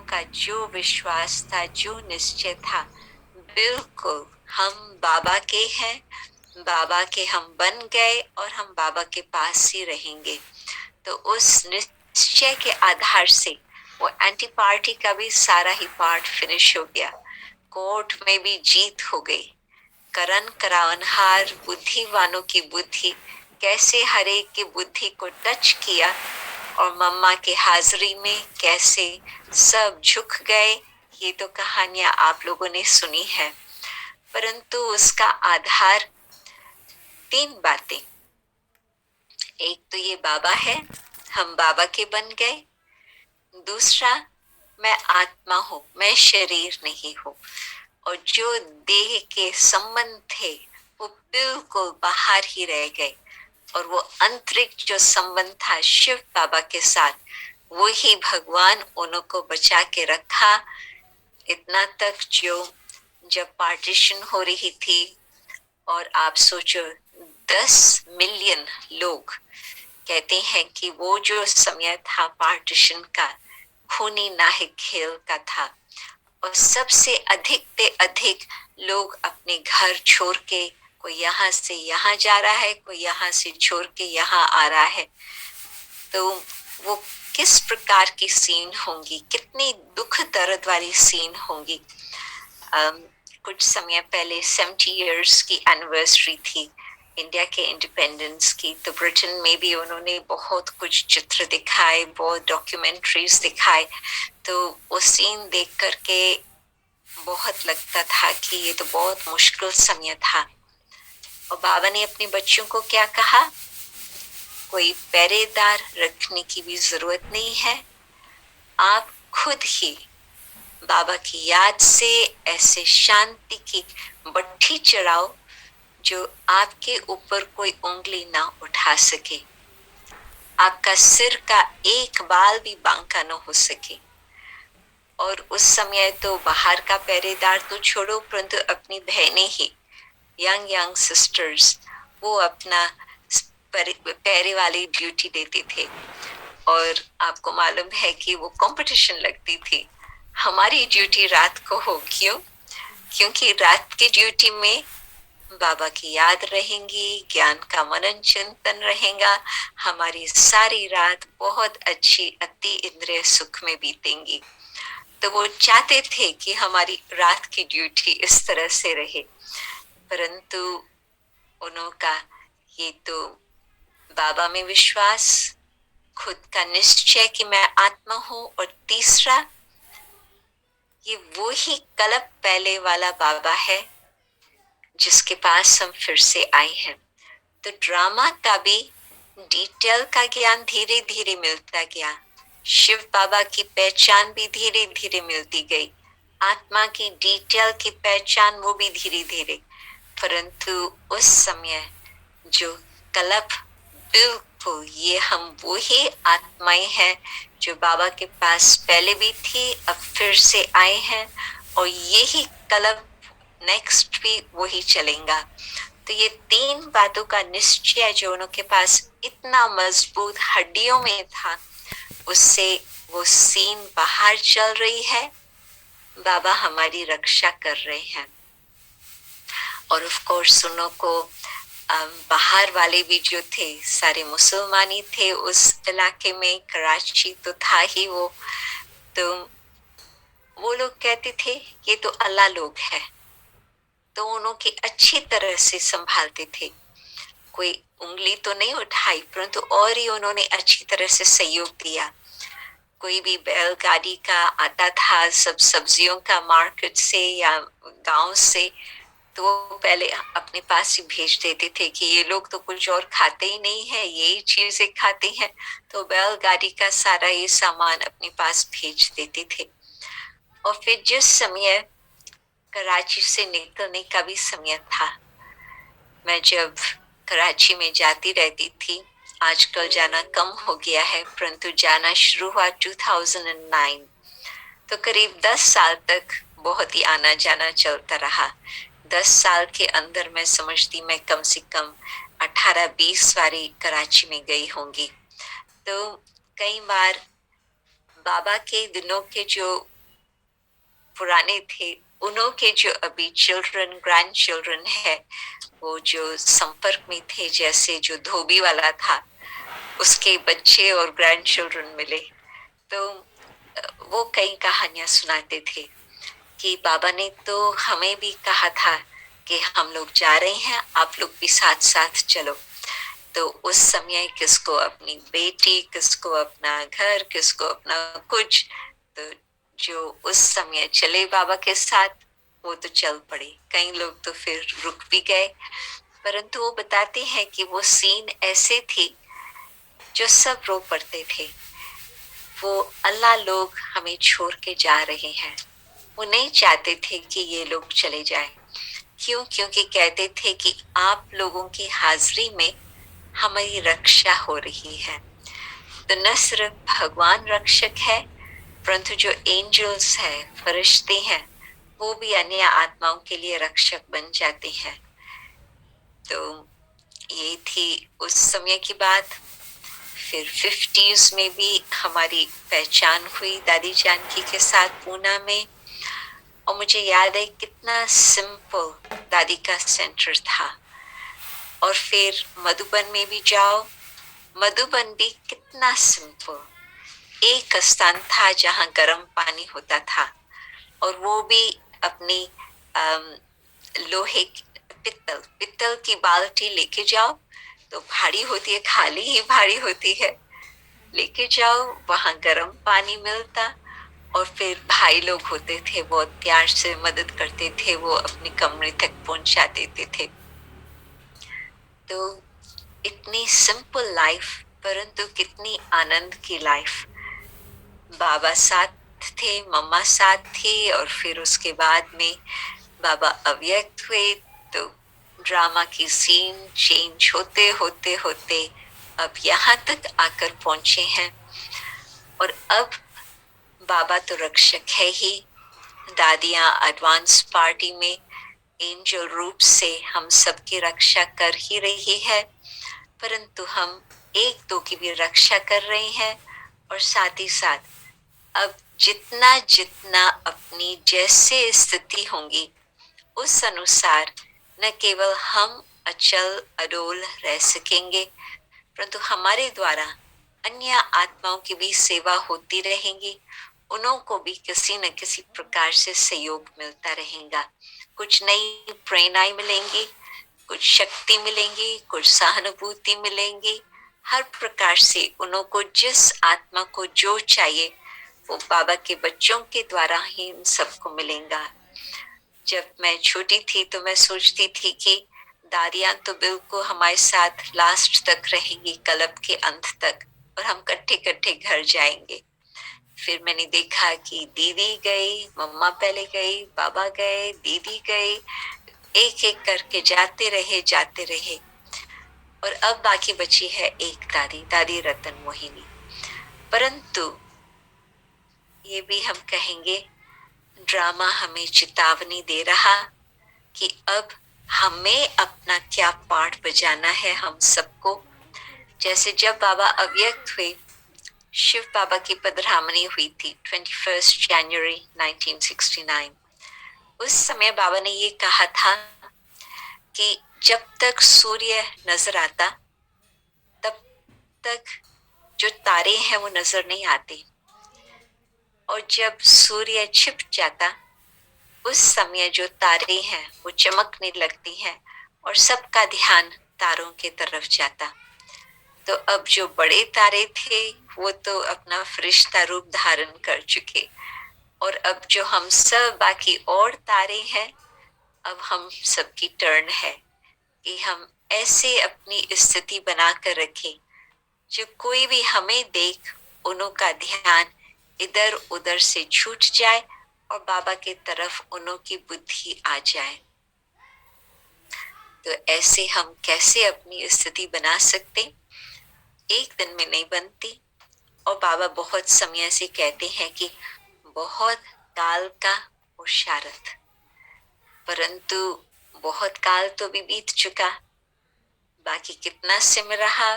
का जो विश्वास था, जो निश्चय था, बिल्कुल हम बाबा के हैं, बाबा के हम बन गए और हम बाबा के पास ही रहेंगे। तो उस निश्चय के आधार से वो एंटी पार्टी का भी सारा ही पार्ट फिनिश हो गया। कोर्ट में भी जीत हो गई। करण करावनहार बुद्धिवानों की बुद्धि कैसे हर एक की बुद्धि को टच किया और मम्मा के हाजिरी में कैसे सब झुक गए, ये तो कहानियां आप लोगों ने सुनी है। परंतु उसका आधार 3 बातें। एक तो ये बाबा है, हम बाबा के बन गए। दूसरा, मैं आत्मा हूं, मैं शरीर नहीं हूं। और जो देह के संबंध थे वो बिल्कुल बाहर ही रह गए। और वो आंतरिक जो संबंध था शिव बाबा के साथ, वो ही भगवान उनको बचा के रखा। इतना तक जब पार्टीशन हो रही थी और आप सोचो 10 मिलियन लोग, कहते हैं कि वो जो समय था पार्टीशन का, खूनी नाहिक खेल का था। और सबसे अधिक से अधिक लोग अपने घर छोड़ के, कोई यहाँ से यहाँ जा रहा है, कोई यहाँ से छोड़ के यहाँ आ रहा है। तो वो किस प्रकार की सीन होंगी, कितनी दुख दर्द वाली सीन होंगी। कुछ समय पहले 70 इयर्स की एनिवर्सरी थी इंडिया के इंडिपेंडेंस की। तो ब्रिटेन में भी उन्होंने बहुत कुछ चित्र दिखाए, बहुत डॉक्यूमेंट्रीज दिखाए। तो वो सीन देख करके बहुत लगता था कि ये तो बहुत मुश्किल समय था। और बाबा ने अपने बच्चों को क्या कहा, कोई पहरेदार रखने की भी जरूरत नहीं है, आप खुद ही बाबा की याद से ऐसे शांति की भट्ठी चढ़ाओ जो आपके ऊपर कोई उंगली ना उठा सके, आपका सिर का एक बाल भी बांका न हो सके। और उस समय तो बाहर का पहरेदार तो छोड़ो, परंतु अपनी बहनें ही, यंग सिस्टर्स, वो अपना पहरे वाली ड्यूटी देते थे। और आपको मालूम है कि वो कंपटीशन लगती थी। हमारी ड्यूटी रात को हो, क्योंकि रात की ड्यूटी में बाबा की याद रहेंगी, ज्ञान का मनन चिंतन रहेगा, हमारी सारी रात बहुत अच्छी अति इंद्रिय सुख में बीतेंगी। तो वो चाहते थे कि हमारी रात की ड्यूटी इस तरह से रहे। परंतु उनका ये तो बाबा में विश्वास, खुद का निश्चय कि मैं आत्मा हूं, और तीसरा ये वो ही कल्प पहले वाला बाबा है जिसके पास हम फिर से आए हैं। तो ड्रामा का भी डिटेल का ज्ञान धीरे धीरे मिलता गया। शिव बाबा की पहचान भी धीरे धीरे मिलती गई, आत्मा की डिटेल की पहचान वो भी धीरे धीरे। परंतु उस समय जो कल्प, बिल्कुल ये हम वो ही आत्माएं हैं जो बाबा के पास पहले भी थी, अब फिर से आए हैं, और यही कल्प नेक्स्ट भी वही चलेगा। तो ये 3 बातों का निश्चय जो उनके पास इतना मजबूत हड्डियों में था, उससे वो सीन बाहर चल रही है, बाबा हमारी रक्षा कर रहे हैं। और ऑफ कोर्स उन को बाहर वाले भी जो थे सारे मुसलमानी थे उस इलाके में, कराची तो था ही वो। तो वो लोग कहते थे ये तो अल्लाह लोग है, तो उनकी अच्छी तरह से संभालते थे, कोई उंगली तो नहीं उठाई, परंतु और ही उन्होंने अच्छी तरह से सहयोग दिया। कोई भी बैलगाड़ी का आता था, सब सब्जियों का मार्केट से या गांव से, तो वो पहले अपने पास ही भेज देते थे कि ये लोग तो कुछ और खाते ही नहीं है, यही चीजें खाते हैं। तो बैलगाड़ी का सारा ये सामान अपने पास भेज देते थे। और फिर जिस समय कराची से निकलने का भी समय था, मैं जब कराची में जाती रहती थी, आजकल जाना कम हो गया है, परंतु जाना शुरू हुआ 2009। तो करीब 10 साल तक बहुत ही आना जाना चलता रहा। 10 साल के अंदर मैं समझती मैं कम से कम 18-20 बारी कराची में गई होंगी। तो कई बार बाबा के दिनों के जो पुराने थे, उन्हों के जो अभी चिल्ड्रन ग्रैंड चिल्ड्रन है, वो जो संपर्क में थे, जैसे जो धोबी वाला था उसके बच्चे और ग्रैंड चिल्ड्रन मिले, तो वो कई कहानियां सुनाते थे कि बाबा ने तो हमें भी कहा था कि हम लोग जा रहे हैं, आप लोग भी साथ साथ चलो। तो उस समय किसको अपनी बेटी, किसको अपना घर, किसको अपना कुछ, तो जो उस समय चले बाबा के साथ वो तो चल पड़े, कई लोग तो फिर रुक भी गए। परंतु वो बताते हैं कि वो सीन ऐसे थी जो सब रो पड़ते थे। वो अल्लाह लोग हमें छोड़ के जा रहे हैं, वो नहीं चाहते थे कि ये लोग चले जाएं। क्यों? क्योंकि कहते थे कि आप लोगों की हाजिरी में हमारी रक्षा हो रही है। तो न सिर्फ भगवान रक्षक है, परंतु जो एंजल्स है, फरिश्ते हैं, वो भी अन्य आत्माओं के लिए रक्षक बन जाते हैं। तो ये थी उस समय की बात। फिर 50s में भी हमारी पहचान हुई दादी जानकी के साथ पूना में, और मुझे याद है कितना सिंपल दादी का सेंटर था। और फिर मधुबन में भी जाओ, मधुबन भी कितना सिंपल, एक स्थान था जहां गर्म पानी होता था, और वो भी अपनी लोहे पित्तल पित्तल की बाल्टी लेके जाओ, तो भारी होती है, खाली ही भारी होती है, लेके जाओ, वहां गर्म पानी मिलता। और फिर भाई लोग होते थे, बहुत प्यार से मदद करते थे, वो अपने कमरे तक पहुंचा देते थे। तो इतनी सिंपल लाइफ, परंतु कितनी आनंद की लाइफ। बाबा साथ थे, मम्मा साथ थी, और फिर उसके बाद में बाबा अव्यक्त हुए, तो ड्रामा की सीन चेंज होते होते होते अब यहाँ तक आकर पहुंचे हैं। और अब बाबा तो रक्षक है ही, दादियां एडवांस पार्टी में एंजल रूप से हम सबकी रक्षा कर ही रही है, परंतु हम एक दो की भी रक्षा कर रहे हैं। और साथ ही साथ अब जितना जितना अपनी जैसे स्थिति होंगी उस अनुसार न केवल हम अचल अडोल रह सकेंगे, परंतु हमारे द्वारा अन्य आत्माओं की भी सेवा होती रहेंगी, उन्हों को भी किसी न किसी प्रकार से सहयोग मिलता रहेगा। कुछ नई प्रेरणाएं मिलेंगी, कुछ शक्ति मिलेंगी, कुछ सहानुभूति मिलेंगी, हर प्रकार से उन्हों को जिस आत्मा को जो चाहिए वो बाबा के बच्चों के द्वारा ही उन सबको मिलेगा। जब मैं छोटी थी तो मैं सोचती थी कि दादियां तो बिल्कुल हमारे साथ लास्ट तक रहेंगी, कल्प के अंत तक, और हम कट्ठे कट्ठे घर जाएंगे। फिर मैंने देखा कि दीदी गई, मम्मा पहले गई, बाबा गए, दीदी गई, एक एक करके जाते रहे जाते रहे, और अब बाकी बची है एक दादी, दादी रतन मोहिनी। परंतु ये भी हम कहेंगे, ड्रामा हमें चेतावनी दे रहा कि अब हमें अपना क्या पार्ट बजाना है हम सबको। जैसे जब बाबा अव्यक्त हुए, शिव बाबा की पधरामनी हुई थी 21 जनवरी 1969। उस समय बाबा ने ये कहा था कि जब तक सूर्य नजर आता तब तक जो तारे हैं वो नजर नहीं आते, और जब सूर्य छिप जाता उस समय जो तारे हैं वो चमकने लगती हैं, और सबका ध्यान तारों के तरफ जाता। तो अब जो बड़े तारे थे वो तो अपना फरिश्ता रूप धारण कर चुके, और अब जो हम सब बाकी और तारे हैं, अब हम सबकी टर्न है कि हम ऐसे अपनी स्थिति बनाकर रखें जो कोई भी हमें देख उन्हों का ध्यान इधर उधर से छूट जाए और बाबा के तरफ उन्हों की बुद्धि आ जाए। तो ऐसे हम कैसे अपनी स्थिति बना सकते? एक दिन में नहीं बनती, और बाबा बहुत समय से कहते हैं कि बहुत काल का पुरुषार्थ, परंतु बहुत काल तो भी बीत चुका, बाकी कितना समय रहा?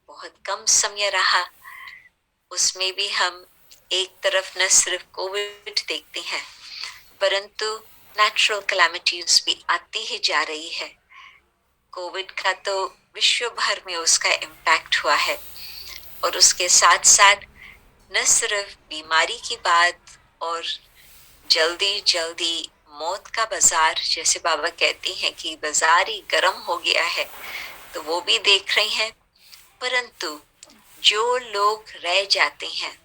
बहुत कम समय रहा। उसमें भी हम एक तरफ न सिर्फ कोविड देखते हैं, परंतु नेचुरल कैलामिटीज भी आती ही जा रही है। कोविड का तो विश्व भर में उसका इम्पैक्ट हुआ है, और उसके साथ साथ न सिर्फ बीमारी की बात और जल्दी जल्दी मौत का बाजार, जैसे बाबा कहते हैं कि बाजार ही गर्म हो गया है, तो वो भी देख रहे हैं, परंतु जो लोग रह जाते हैं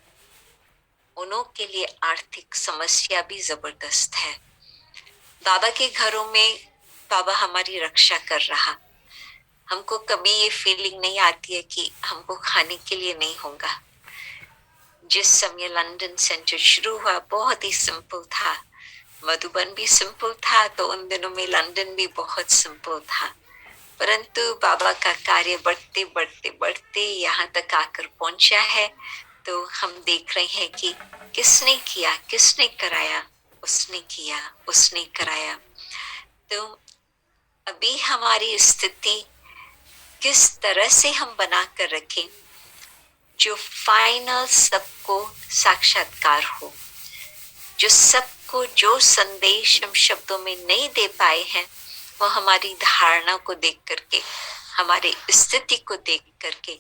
उनों के लिए आर्थिक समस्या भी जबरदस्त है। बाबा के घरों में बाबा हमारी रक्षा कर रहा, हमको कभी ये फीलिंग नहीं आती है कि हमको खाने के लिए नहीं होगा। जिस समय लंदन सेंटर शुरू हुआ बहुत ही सिंपल था, मधुबन भी सिंपल था, तो उन दिनों में लंदन भी बहुत सिंपल था, परंतु बाबा का कार्य बढ़ते बढ़ते बढ़ते यहाँ तक आकर पहुंचा है। तो हम देख रहे हैं कि किसने किया, किसने कराया, उसने किया, उसने कराया। तो अभी हमारी स्थिति किस तरह से हम बना कर रखें जो फाइनल सबको साक्षात्कार हो, जो सबको जो संदेश हम शब्दों में नहीं दे पाए हैं, वो हमारी धारणा को देख करके, हमारे स्थिति को देख करके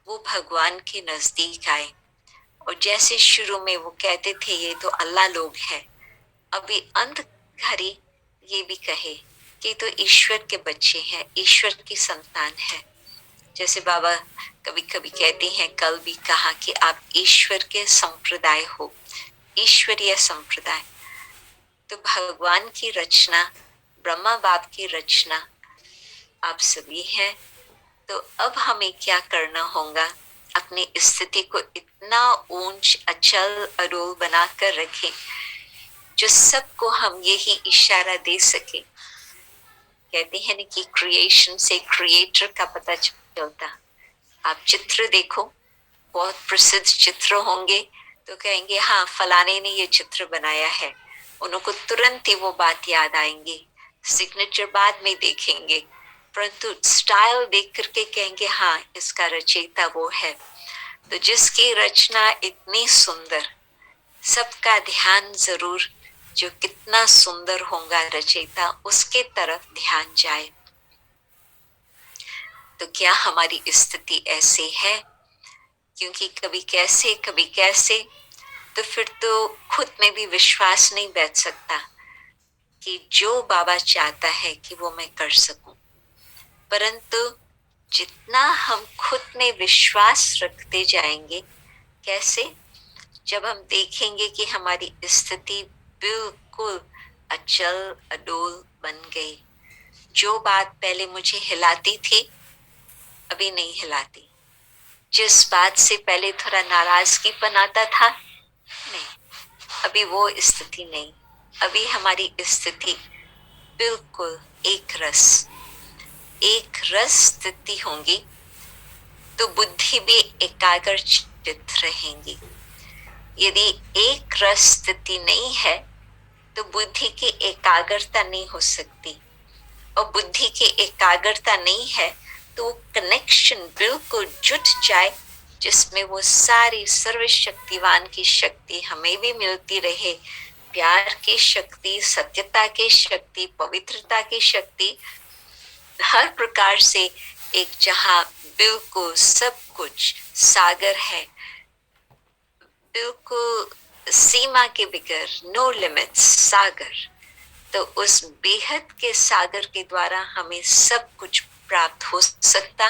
वो भगवान के नजदीक आए। और जैसे शुरू में वो कहते थे ये तो अल्लाह लोग हैं, अभी अंत घड़ी ये भी कहे कि तो ईश्वर के बच्चे हैं, ईश्वर की संतान है। जैसे बाबा कभी कभी कहते हैं, कल भी कहा कि आप ईश्वर के संप्रदाय हो, ईश्वरीय संप्रदाय। तो भगवान की रचना, ब्रह्मा बाप की रचना आप सभी हैं। तो अब हमें क्या करना होगा, अपनी स्थिति को इतना ऊंच अचल अरोल बनाकर रखें जो सबको हम यही इशारा दे सके। कहते हैं ना कि क्रिएशन से क्रिएटर का पता चलता। आप चित्र देखो, बहुत प्रसिद्ध चित्र होंगे, तो कहेंगे हाँ फलाने ने ये चित्र बनाया है, उनको तुरंत ही वो बात याद आएंगे। सिग्नेचर बाद में देखेंगे, परंतु स्टाइल देख करके कहेंगे हाँ इसका रचयिता वो है। तो जिसकी रचना इतनी सुंदर, सबका ध्यान जरूर जो कितना सुंदर होगा रचयिता, उसके तरफ ध्यान जाए। तो क्या हमारी स्थिति ऐसे है? क्योंकि कभी कैसे, तो फिर तो खुद में भी विश्वास नहीं बैठ सकता कि जो बाबा चाहता है कि वो मैं कर सकूं। परंतु जितना हम खुद में विश्वास रखते जाएंगे, कैसे? जब हम देखेंगे कि हमारी स्थिति बिल्कुल अचल अडोल बन गई, जो बात पहले मुझे हिलाती थी अभी नहीं हिलाती, जिस बात से पहले थोड़ा नाराजगीपन आता था, नहीं, अभी वो स्थिति नहीं। अभी हमारी स्थिति बिल्कुल एक रस स्थिति होंगी, तो बुद्धि भी एकाग्र चित्त रहेंगी। यदि एक रस स्थिति नहीं है तो बुद्धि की एकाग्रता नहीं हो सकती, और बुद्धि की एकाग्रता नहीं है तो कनेक्शन बिल्कुल जुट जाए, जिसमें वो सारी सर्वशक्तिवान की शक्ति हमें भी मिलती रहे, प्यार की शक्ति, सत्यता की शक्ति, पवित्रता की शक्ति, हर प्रकार से एक जहां बिल्कुल सब कुछ सागर है, बिल्कुल सीमा के बगैर, नो लिमिट्स सागर। तो उस बेहद के सागर के द्वारा हमें सब कुछ प्राप्त हो सकता,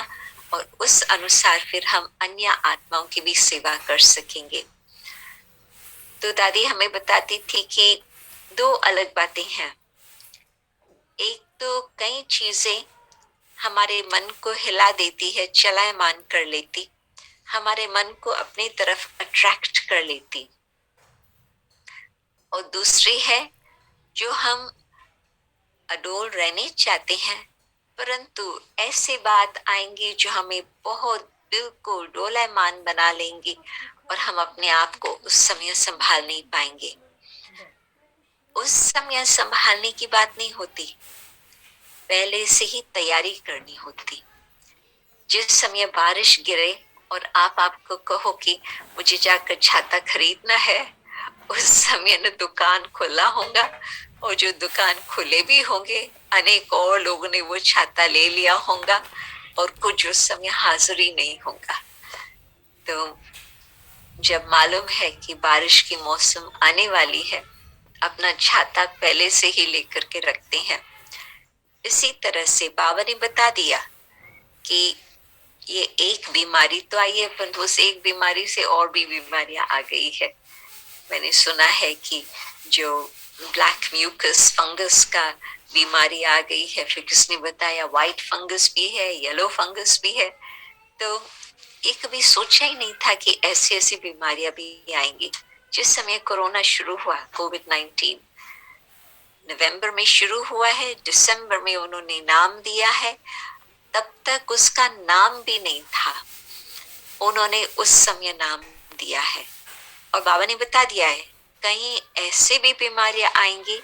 और उस अनुसार फिर हम अन्य आत्माओं की भी सेवा कर सकेंगे। तो दादी हमें बताती थी कि दो अलग बातें हैं। एक तो कई चीजें हमारे मन को हिला देती है, चलायमान कर लेती, हमारे मन को अपनी तरफ अट्रैक्ट कर लेती, और दूसरी है जो हम अडोल रहने चाहते हैं, परंतु ऐसे बात आएंगी जो हमें बहुत बिल्कुल डोलायमान बना लेंगी, और हम अपने आप को उस समय संभाल नहीं पाएंगे। उस समय संभालने की बात नहीं होती, पहले से ही तैयारी करनी होती। जिस समय बारिश गिरे और आपको कहो कि मुझे जाकर छाता खरीदना है, उस समय न दुकान खुला होगा, और जो दुकान खुले भी होंगे अनेक और लोगों ने वो छाता ले लिया होगा और कुछ उस समय हाजिर ही नहीं होगा। तो जब मालूम है कि बारिश की मौसम आने वाली है, अपना छाता पहले से ही लेकर के रखते हैं। इसी तरह से बाबा ने बता दिया कि ये एक बीमारी तो आई है, पर उस एक बीमारी से और भी बीमारियां आ गई है। मैंने सुना है कि जो ब्लैक म्यूकस फंगस का बीमारी आ गई है, फिर किसने बताया व्हाइट फंगस भी है, येलो फंगस भी है। तो ये कभी सोचा ही नहीं था कि ऐसी ऐसी बीमारियां भी आएंगी। जिस समय कोरोना शुरू हुआ, कोविड-19 नवंबर में शुरू हुआ है, दिसंबर में उन्होंने नाम दिया है, तब तक उसका नाम भी नहीं था, उन्होंने उस समय नाम दिया है। और बाबा ने बता दिया है कहीं ऐसे भी बीमारियां आएंगी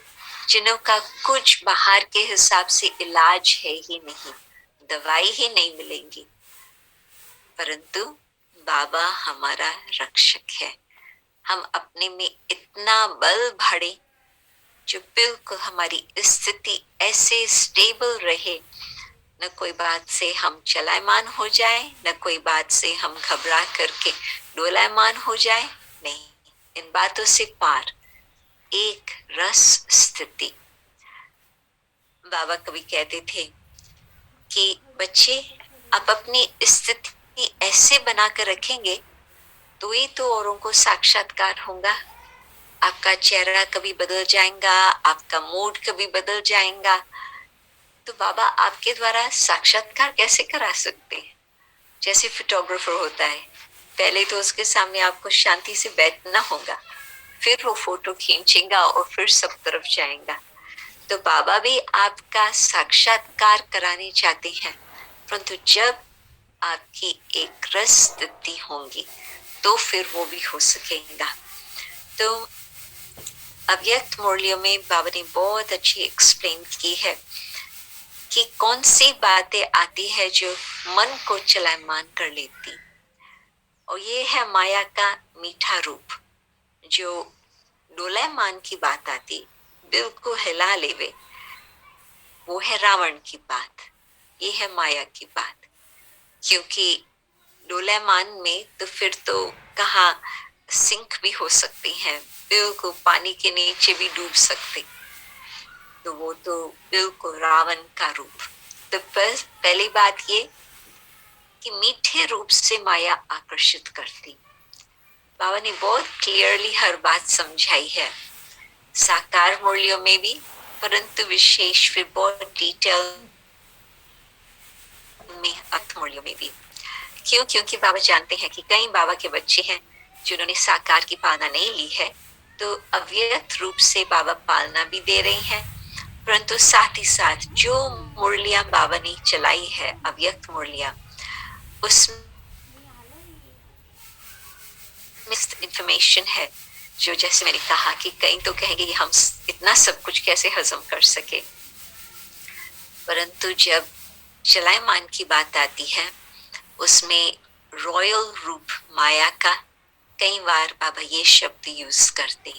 जिन्हों का कुछ बाहर के हिसाब से इलाज है ही नहीं, दवाई ही नहीं मिलेंगी, परंतु बाबा हमारा रक्षक है। हम अपने में इतना बल भरे जो बिल्कुल हमारी स्थिति ऐसे स्टेबल रहे, न कोई बात से हम चलायमान हो जाए, न कोई बात से हम घबरा करके डोलायमान हो जाए। नहीं, इन बातों से पार एक रस स्थिति। बाबा कभी कहते थे कि बच्चे, आप अपनी स्थिति ऐसे बनाकर रखेंगे तो ही तो औरों को साक्षात्कार होगा। आपका चेहरा कभी बदल जाएगा, आपका मूड कभी बदल जाएगा, तो बाबा आपके द्वारा साक्षात्कार कैसे करा सकते हैं? जैसे फोटोग्राफर होता है, पहले तो उसके सामने आपको शांति से बैठना होगा, फिर वो फोटो खींचेगा और फिर सब तरफ जाएगा। तो बाबा भी आपका साक्षात्कार कराने चाहते हैं, परंतु जब आपकी एक रस स्थिति होंगी तो फिर वो भी हो सकेगा। तो अव्यक्त मुरलियों में बाबा ने बहुत अच्छी एक्सप्लेन की है कि कौन सी बातें आती है जो मन को चलायमान कर लेती, और ये है माया का मीठा रूप। जो डोलायमान की बात आती, दिल को हिला लेवे, वो है रावण की बात, ये है माया की बात। क्योंकि डोलायमान में तो फिर तो कहाँ सिंक भी हो सकती हैं, बिल्कुल पानी के नीचे भी डूब सकते, तो वो तो बिल्कुल रावण का रूप। तो पहली बात ये कि मीठे रूप से माया आकर्षित करती। बाबा ने बहुत क्लियरली हर बात समझाई है, साकार मुरलियों में भी, परंतु विशेष फिर बहुत डिटेल में अर्थ मुरलियों में भी। क्यों? क्योंकि बाबा जानते हैं कि कई बाबा के बच्चे हैं जिन्होंने साकार की पालना नहीं ली है, तो अव्यक्त रूप से बाबा पालना भी दे रहे हैं, परंतु साथ ही साथ जो मुरलियां बाबा ने चलाई है, अव्यक्त मुरलियां, उसमें इंफॉर्मेशन है जो, जैसे मैंने कहा कि कई तो कहेंगे कि हम इतना सब कुछ कैसे हजम कर सके, परंतु जब चलायमान की बात आती है उसमें रॉयल रूप माया का कई बार बाबा ये शब्द यूज करते।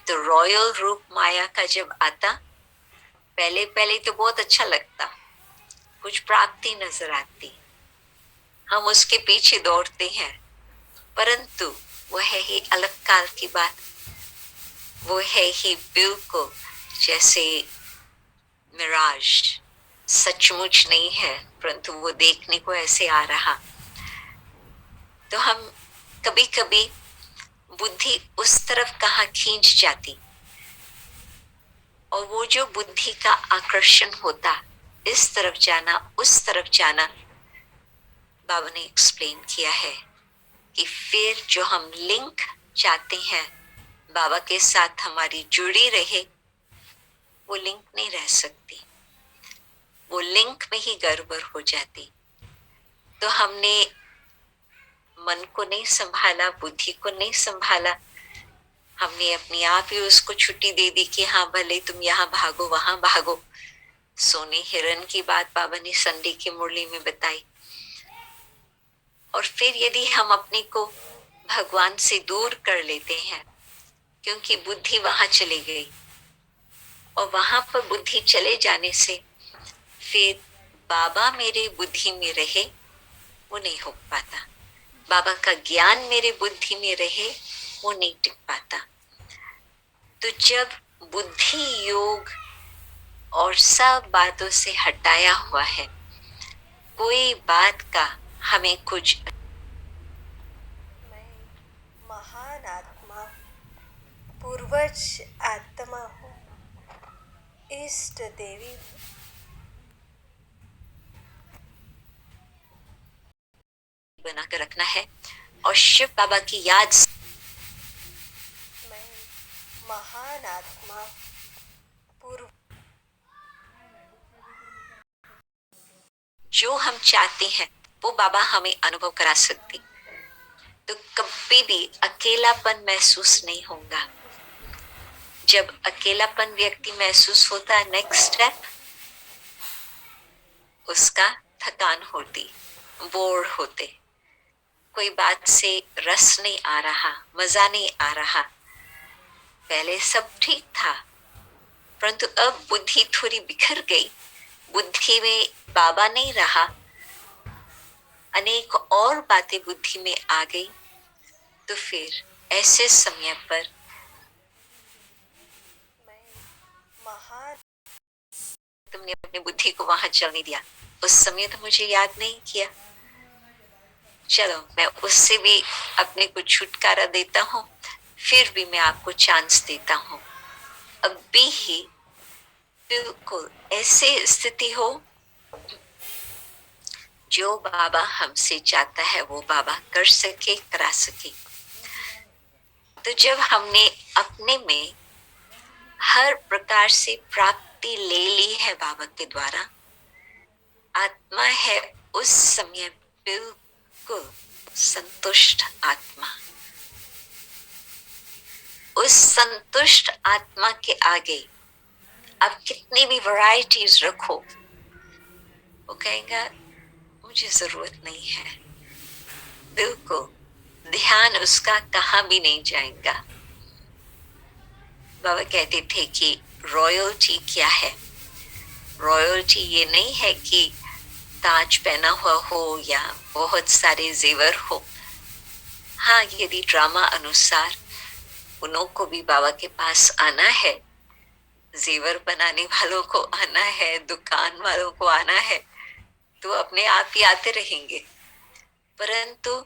तो रॉयल रूप माया का जब आता, पहले पहले तो बहुत अच्छा लगता, कुछ प्राप्ति नजर आती, हम उसके पीछे दौड़ते हैं, परंतु वह है ही अलग काल की बात, वो है ही बिल्कुल जैसे मिराज, सचमुच नहीं है, परंतु वो देखने को ऐसे आ रहा। तो हम कभी कभी बुद्धि उस तरफ कहाँ खींच जाती, और वो जो बुद्धि का आकर्षण होता, इस तरफ जाना उस तरफ जाना, बाबा ने एक्सप्लेन किया है कि फिर जो हम लिंक चाहते हैं बाबा के साथ हमारी जुड़ी रहे, वो लिंक नहीं रह सकती, वो लिंक में ही गड़बड़ हो जाती। तो हमने मन को नहीं संभाला, बुद्धि को नहीं संभाला, हमने अपने आप ही उसको छुट्टी दे दी कि हाँ भले तुम यहाँ भागो वहां भागो। सोने हिरन की बात बाबा ने संडे की मुरली में बताई। और फिर यदि हम अपने को भगवान से दूर कर लेते हैं, क्योंकि बुद्धि वहां चली गई, और वहां पर बुद्धि चले जाने से फिर बाबा मेरे बुद्धि में रहे, वो नहीं हो पाता। बाबा का ज्ञान मेरे बुद्धि में रहे, वो नहीं टिक पाता। तो जब बुद्धि योग और सब बातों से हटाया हुआ है, कोई बात का हमें कुछ, मैं महान आत्मा, पूर्वज आत्मा हूँ, इष्ट देवी हूँ। बनाकर रखना है और शिव बाबा की याद। मैं महान आत्मा, पूर्व जो हम चाहते हैं वो बाबा हमें अनुभव करा सकते, तो कभी भी अकेलापन महसूस नहीं होगा। जब अकेलापन व्यक्ति महसूस होता है, नेक्स्ट स्टेप उसका थकान होती, बोर होते, कोई बात से रस नहीं आ रहा, मजा नहीं आ रहा। पहले सब ठीक था, परंतु अब बुद्धि थोड़ी बिखर गई, बुद्धि में बाबा नहीं रहा, अनेक और बातें बुद्धि में आ गई। तो फिर ऐसे समय पर मैं महान, तुमने अपनी बुद्धि को वहां चलने दिया, उस समय तो मुझे याद नहीं किया, चलो मैं उससे भी अपने को छुटकारा देता हूँ, फिर भी मैं आपको चांस देता हूँ। अब भी ही बिल्कुल ऐसे स्थिति हो जो बाबा हमसे चाहता है वो बाबा कर सके, करा सके। तो जब हमने अपने में हर प्रकार से प्राप्ति ले ली है बाबा के द्वारा, आत्मा है उस समय बिल्कुल संतुष्ट आत्मा। उस संतुष्ट आत्मा के आगे आप कितनी भी वैरायटीज रखो, वो कहेगा मुझे जरूरत नहीं है, बिल्कुल ध्यान उसका कहाँ भी नहीं जाएगा। बाबा कहते थे कि रॉयल्टी क्या है। रॉयल्टी ये नहीं है कि ताज पहना हुआ हो या बहुत सारे जेवर हो। हाँ, यदि ड्रामा अनुसार उन्हों को भी बाबा के पास आना है, जेवर बनाने वालों को आना है, दुकान वालों को आना है, तो अपने आप ही आते रहेंगे। परंतु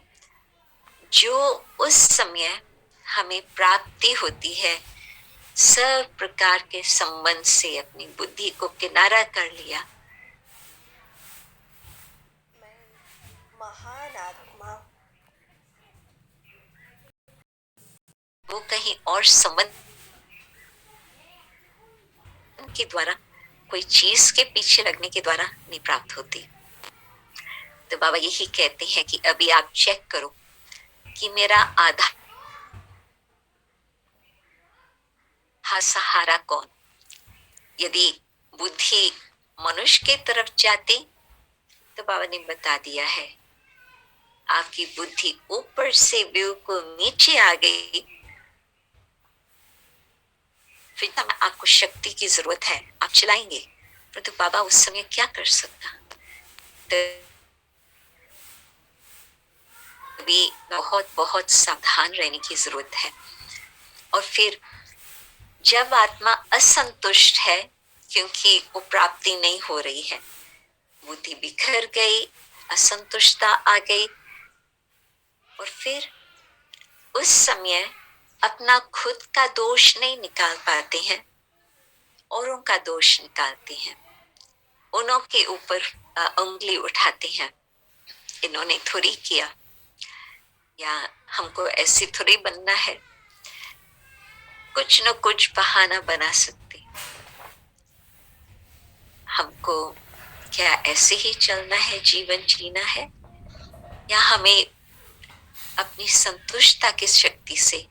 जो उस समय हमें प्राप्ति होती है, सब प्रकार के संबंध से अपनी बुद्धि को किनारा कर लिया, मैं महान आत्मा, वो कहीं और संबंध के द्वारा, कोई चीज के पीछे लगने के द्वारा नहीं प्राप्त होती। तो बाबा यही कहते हैं कि अभी आप चेक करो कि मेरा आधा सहारा कौन। यदि बुद्धि मनुष्य के तरफ जाती तो बाबा ने बता दिया है, आपकी बुद्धि ऊपर से बिल्कुल नीचे आ गई, फिर आपको शक्ति की जरूरत है, आप चलाएंगे, परंतु बाबा उस समय क्या कर सकता। तभी बहुत बहुत सावधान रहने की जरूरत है। और फिर जब आत्मा असंतुष्ट है, क्योंकि वो प्राप्ति नहीं हो रही है, बुद्धि बिखर गई, असंतुष्टता आ गई, और फिर उस समय अपना खुद का दोष नहीं निकाल पाते हैं, औरों का दोष निकालते हैं, उन्हों के ऊपर उंगली उठाते हैं, इन्होंने थोड़ी किया, या हमको ऐसी थोड़ी बनना है, कुछ न कुछ बहाना बना सकते। हमको क्या ऐसे ही चलना है, जीवन जीना है, या हमें अपनी संतुष्टता की शक्ति से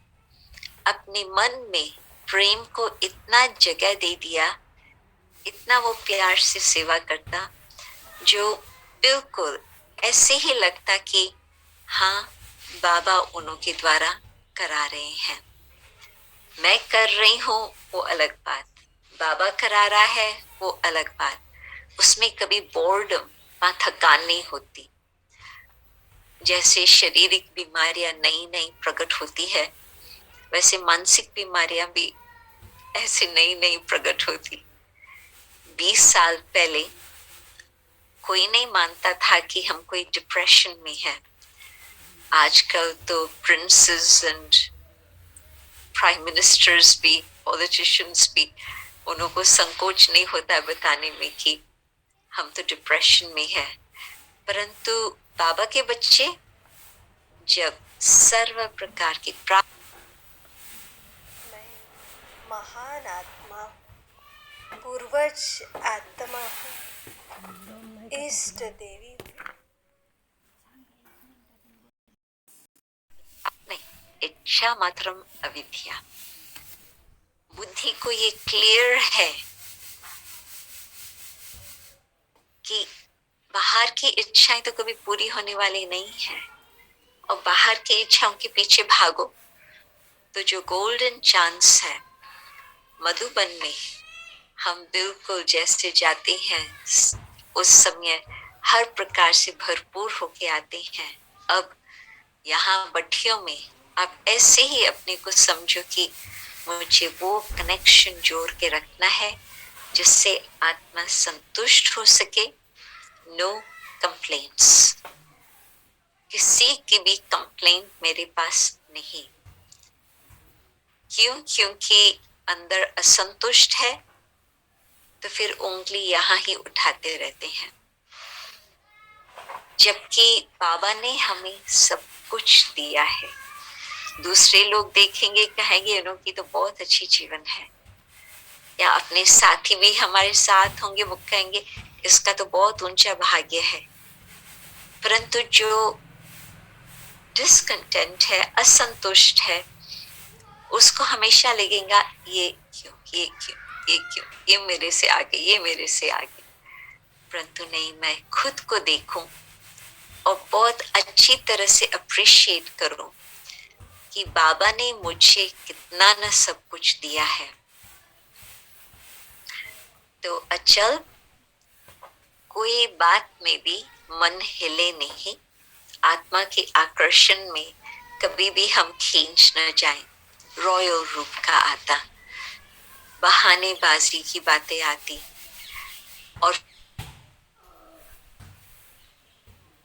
अपने मन में प्रेम को इतना जगह दे दिया, इतना वो प्यार से सेवा करता, जो बिल्कुल ऐसे ही लगता कि हाँ, बाबा उन्हों के द्वारा करा रहे हैं। मैं कर रही हूँ वो अलग बात, बाबा करा रहा है वो अलग बात। उसमें कभी बोर्डम या थकान नहीं होती। जैसे शारीरिक बीमारियां नई नई प्रकट होती है, वैसे मानसिक बीमारियां भी ऐसे नई नई प्रकट होती। 20 साल पहले कोई नहीं मानता था कि हम कोई डिप्रेशन में है। आजकल तो प्रिंसेस एंड प्राइम मिनिस्टर्स भी, पॉलिटिशियंस भी, उनको संकोच नहीं होता बताने में कि हम तो डिप्रेशन में है। परंतु बाबा के बच्चे जब सर्व प्रकार की मैं महान आत्मा, पूर्वज आत्मा हूँ, इष्ट देवी हूँ। नहीं, इच्छा मात्रम अविद्या। बुद्धि को ये क्लियर है कि बाहर की इच्छाएं तो कभी पूरी होने वाली नहीं है, और बाहर की इच्छाओं के पीछे भागो तो जो गोल्डन चांस है मधुबन में, हम बिल्कुल जैसे जाते हैं उस समय हर प्रकार से भरपूर होके आते हैं। अब यहाँ भट्टियों में आप ऐसे ही अपने को समझो कि मुझे वो कनेक्शन जोड़ के रखना है जिससे आत्मा संतुष्ट हो सके। नो कंप्लेंट्स, किसी की भी कंप्लेंट मेरे पास नहीं। क्यों? क्योंकि अंदर असंतुष्ट है तो फिर उंगली यहाँ ही उठाते रहते हैं, जबकि बाबा ने हमें सब कुछ दिया है। दूसरे लोग देखेंगे, कहेंगे उनकी तो बहुत अच्छी जीवन है, या अपने साथी भी हमारे साथ होंगे, वो कहेंगे इसका तो बहुत ऊंचा भाग्य है। परंतु जो डिसकंटेंट है, असंतुष्ट है, उसको हमेशा लगेगा ये क्यों, ये क्यों, ये क्यों, ये मेरे से आगे, ये मेरे से आगे। परंतु नहीं, मैं खुद को देखूं और बहुत अच्छी तरह से अप्रिशिएट करूं कि बाबा ने मुझे कितना न सब कुछ दिया है। तो अचल कोई बात में भी मन हिले नहीं, आत्मा के आकर्षण में कभी भी हम खींच न जाएं। रॉयल रूप का आता, बहानेबाजी की बातें आती, और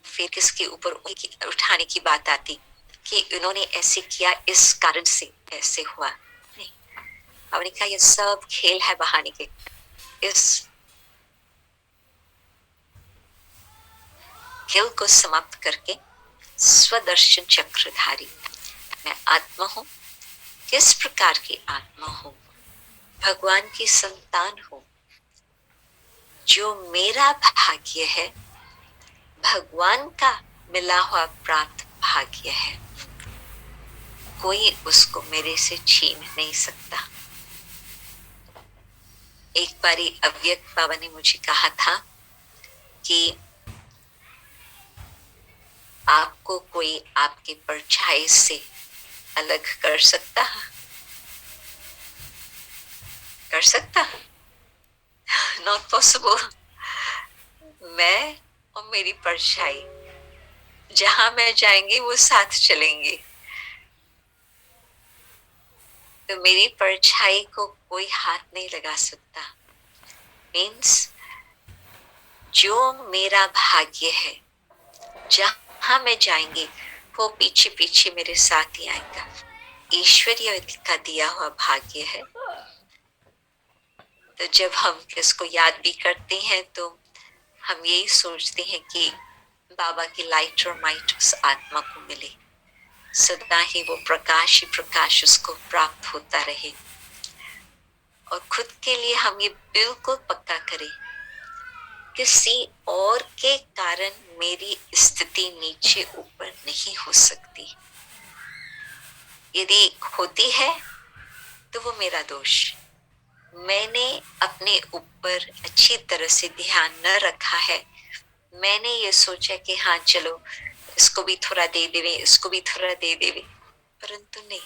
फिर किसके ऊपर उठाने की बात आती कि उन्होंने ऐसे किया, इस कारण से ऐसे हुआ। नहीं, हमने कहा ये सब खेल है बहाने के। इस खेल को समाप्त करके स्वदर्शन चक्रधारी मैं आत्मा हूँ। किस प्रकार की आत्मा हूँ? भगवान की संतान हूँ। जो मेरा भाग्य है भगवान का मिला हुआ प्राप्त भाग्य है, कोई उसको मेरे से छीन नहीं सकता। एक बारी अव्यक्त बाबा ने मुझे कहा था कि आपको कोई आपके परछाई से अलग कर सकता? कर सकता? Not possible. मैं और मेरी परछाई जहां मैं जाएंगी वो साथ चलेंगे। तो मेरी परछाई को कोई हाथ नहीं लगा सकता। मीन्स जो मेरा भाग्य है, जहां मैं जाएंगी वो पीछे पीछे मेरे साथ ही आएगा। ईश्वरीय का दिया हुआ भाग्य है। तो जब हम इसको याद भी करते हैं तो हम यही सोचते हैं कि बाबा की लाइट और माइट उस आत्मा को मिले, सदा ही वो प्रकाश ही प्रकाश उसको प्राप्त होता रहे। और खुद के लिए हम ये बिल्कुल पक्का करें, किसी और के कारण मेरी स्थिति नीचे ऊपर नहीं हो सकती। यदि होती है तो वो मेरा दोष। मैंने अपने ऊपर अच्छी तरह से ध्यान न रखा है। मैंने ये सोचा कि हाँ चलो इसको भी थोड़ा दे देवे, इसको भी थोड़ा दे देवे, परंतु नहीं,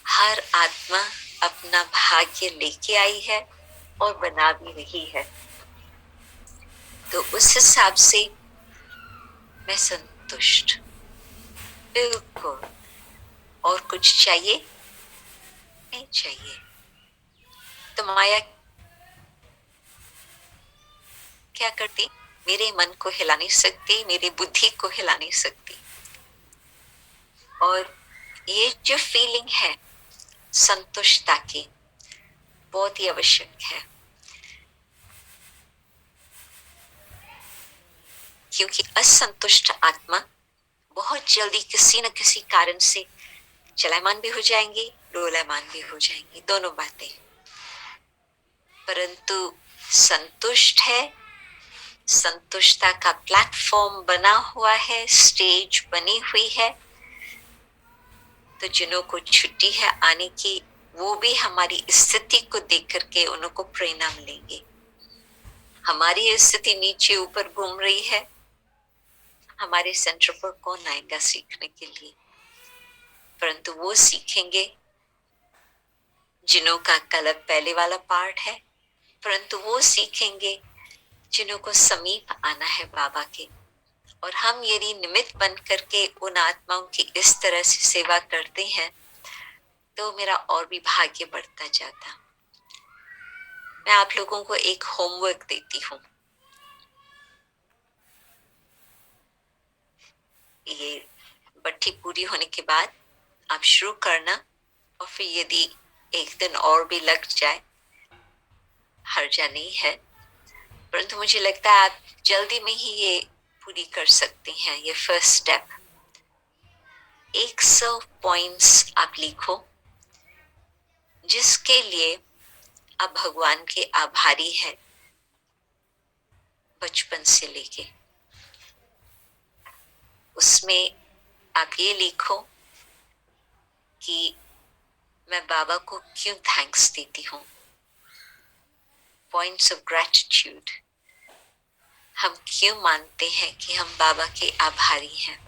हर आत्मा अपना भाग्य लेके आई है और बना भी रही है। तो उस हिसाब से मैं संतुष्ट, बिल्कुल। और कुछ चाहिए? नहीं चाहिए। तो माया क्या करती? मेरे मन को हिला नहीं सकती, मेरी बुद्धि को हिला नहीं सकती। और ये जो फीलिंग है संतुष्टता की, बहुत ही आवश्यक है, क्योंकि असंतुष्ट आत्मा बहुत जल्दी किसी न किसी कारण से चलायमान भी हो जाएंगी, डोलायमान भी हो जाएंगी, दोनों बातें। परंतु संतुष्ट है, संतुष्टता का प्लेटफॉर्म बना हुआ है, स्टेज बनी हुई है, तो जिन्हों को छुट्टी है आने की, वो भी हमारी स्थिति को देख करके उनको प्रेरणा मिलेंगे। हमारी स्थिति नीचे ऊपर घूम रही है, हमारे सेंटर पर कौन आएगा सीखने के लिए? परंतु वो सीखेंगे जिन्हों का कलर पहले वाला पार्ट है, परंतु वो सीखेंगे जिन्हों को समीप आना है बाबा के। और हम यदि निमित्त बन करके उन आत्माओं की इस तरह से सेवा करते हैं, तो मेरा और भी भाग्य बढ़ता जाता। मैं आप लोगों को एक होमवर्क देती हूँ। ये बट्टी पूरी होने के बाद आप शुरू करना, और फिर यदि एक दिन और भी लग जाए, हर्जा नहीं है, परंतु मुझे लगता है आप जल्दी में ही ये पूरी कर सकते हैं। ये फर्स्ट स्टेप, 100 पॉइंट्स आप लिखो जिसके लिए आप भगवान के आभारी है बचपन से लेके। उसमें आप ये लिखो कि मैं बाबा को क्यों थैंक्स देती हूँ। पॉइंट्स ऑफ ग्रेटिट्यूड, हम क्यों मानते हैं कि हम बाबा के आभारी हैं।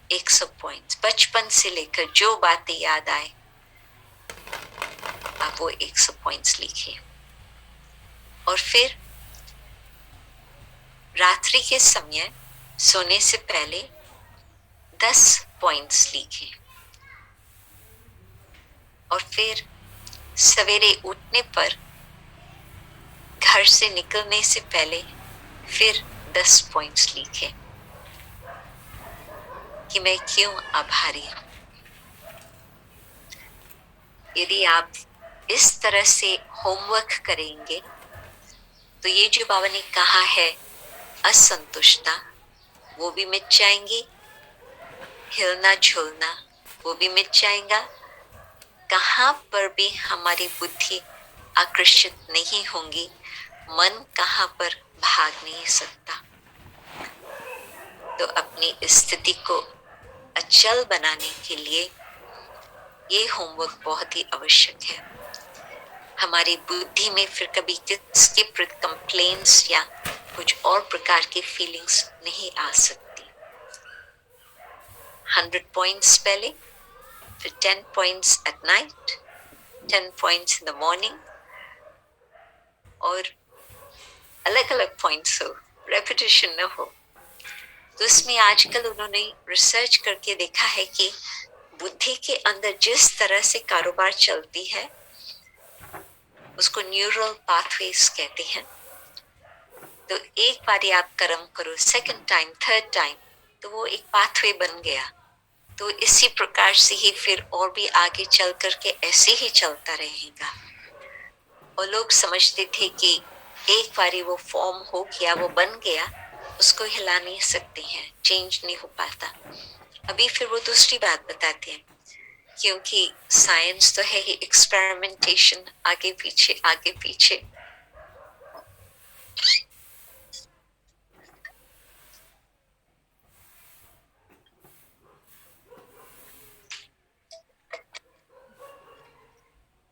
100 पॉइंट्स, बचपन से लेकर जो बातें याद आए आप वो 100 पॉइंट्स लिखिए। और फिर रात्रि के समय सोने से पहले 10 पॉइंट्स लिखें। और फिर सवेरे उठने पर घर से निकलने से पहले फिर 10 पॉइंट्स लिखें कि मैं क्यों आभारी हूं। यदि आप इस तरह से होमवर्क करेंगे तो ये जो बाबा ने कहा है असंतुष्टता, वो भी मिट जाएंगी, हिलना झुलना वो भी मिट जाएगा। कहाँ पर भी हमारी बुद्धि आकर्षित नहीं होंगी, मन कहाँ पर भाग नहीं सकता। तो अपनी स्थिति को अचल बनाने के लिए ये होमवर्क बहुत ही आवश्यक है। हमारी बुद्धि में फिर कभी किसके प्रति कंप्लेंट्स या कुछ और प्रकार की फीलिंग्स नहीं आ सकती। 100 पॉइंट्स पहले, फिर 10 points at night, 10 points in the morning, और अलग अलग पॉइंट्स हो, रेपिटेशन न हो। तो इसमें आजकल उन्होंने रिसर्च करके देखा है कि बुद्धि के अंदर जिस तरह से कारोबार चलती है उसको न्यूरल पाथवेज कहते हैं। तो एक बार आप कर्म करो, सेकंड टाइम, थर्ड टाइम, तो वो एक पाथवे बन गया। तो इसी प्रकार से ही फिर और भी आगे चल करके ऐसे ही चलता रहेगा। और लोग समझते थे कि एक बारी वो फॉर्म हो गया, वो बन गया, उसको हिला नहीं सकते हैं, चेंज नहीं हो पाता। अभी फिर वो दूसरी बात बताते हैं, क्योंकि साइंस तो है ही एक्सपेरिमेंटेशन, आगे पीछे आगे पीछे।